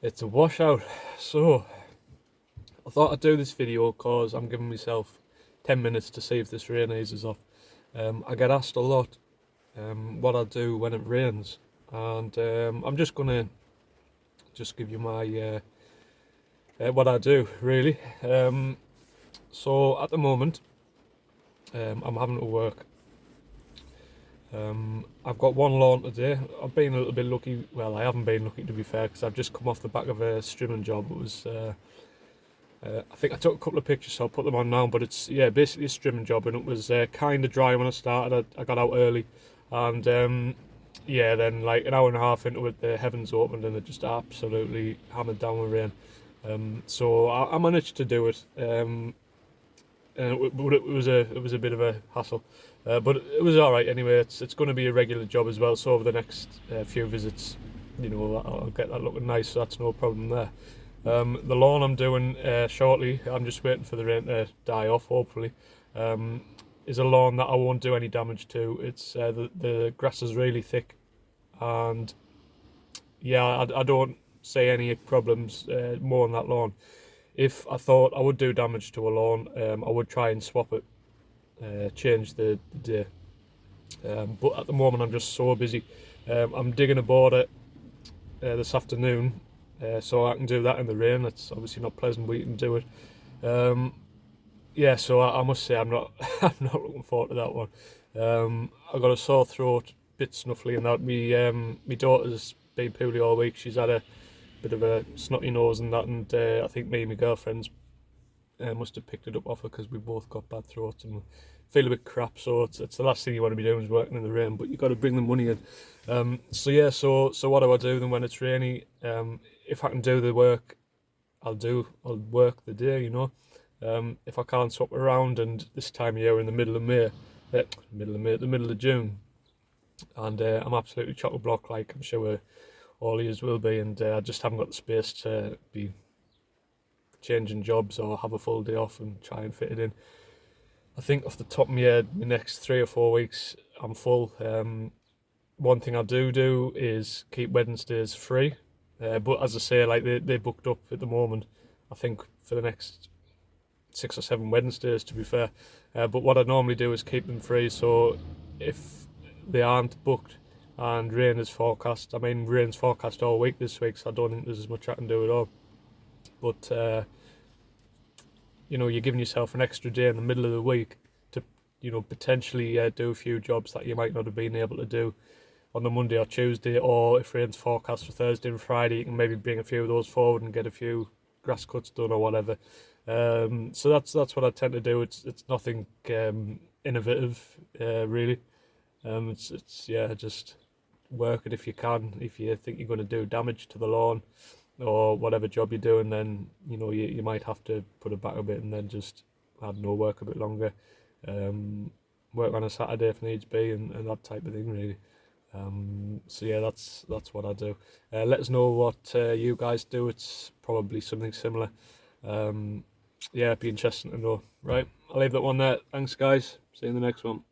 It's a washout. So I thought I'd do this video because I'm giving myself 10 minutes to see if this rain eases off. I get asked a lot what I do when it rains, and I'm just gonna give you my what I do really. So at the moment, I'm having to work. I've got one lawn today. I've been a little bit lucky. Well, I haven't been lucky, to be fair, because I've just come off the back of a strimming job. It was I think I took a couple of pictures, so I'll put them on now. But it's basically a strimming job, and it was kind of dry when I started. I got out early, and then like an hour and a half into it, the heavens opened and it just absolutely hammered down with rain. So I managed to do it. But it was a bit of a hassle, but it was all right anyway. It's going to be a regular job as well. So over the next few visits, I'll get that looking nice. So that's no problem there. The lawn I'm doing shortly, I'm just waiting for the rain to die off, hopefully, is a lawn that I won't do any damage to. It's the grass is really thick, and yeah, I don't see any problems more on that lawn. If I thought I would do damage to a lawn, I would try and swap it, change the day. But at the moment I'm just so busy. I'm digging a border this afternoon, so I can do that in the rain. That's obviously not pleasant, but you can do it. Yeah, so I must say I'm not I'm not looking forward to that one. I've got a sore throat, bit snuffly, and that my daughter's been poorly all week. She's had a bit of a snotty nose and that, and I think me and my girlfriends must have picked it up off her because we both got bad throats and feel a bit crap. So it's the last thing you want to be doing is working in the rain, but you've got to bring the money in. So what do I do then when it's rainy? If I can do the work, I'll work the day, if I can't swap around, and this time of year in the middle of May, the middle of June, and I'm absolutely chock-a-block, like I'm sure all of yous will be, and I just haven't got the space to be changing jobs or have a full day off and try and fit it in. I think off the top of my head, the next 3 or 4 weeks I'm full. One thing I do is keep Wednesdays free, but as I say, like they booked up at the moment, I think for the next 6 or 7 Wednesdays, to be fair. But what I normally do is keep them free, so if they aren't booked and rain is forecast, rain's forecast all week this week, so I don't think there's as much I can do at all. But you're giving yourself an extra day in the middle of the week to potentially do a few jobs that you might not have been able to do on the Monday or Tuesday, or if rain's forecast for Thursday and Friday, you can maybe bring a few of those forward and get a few grass cuts done or whatever. So that's what I tend to do. It's nothing innovative really. It's just work it if you can. If you think you're going to do damage to the lawn or whatever job you're doing, then you might have to put it back a bit and then just work a bit longer. Work on a Saturday if needs be, and that type of thing really. So yeah, that's what I do. Let us know what you guys do. It's probably something similar. Yeah, it'd be interesting to know. Right, I'll leave that one there. Thanks guys, see you in the next one.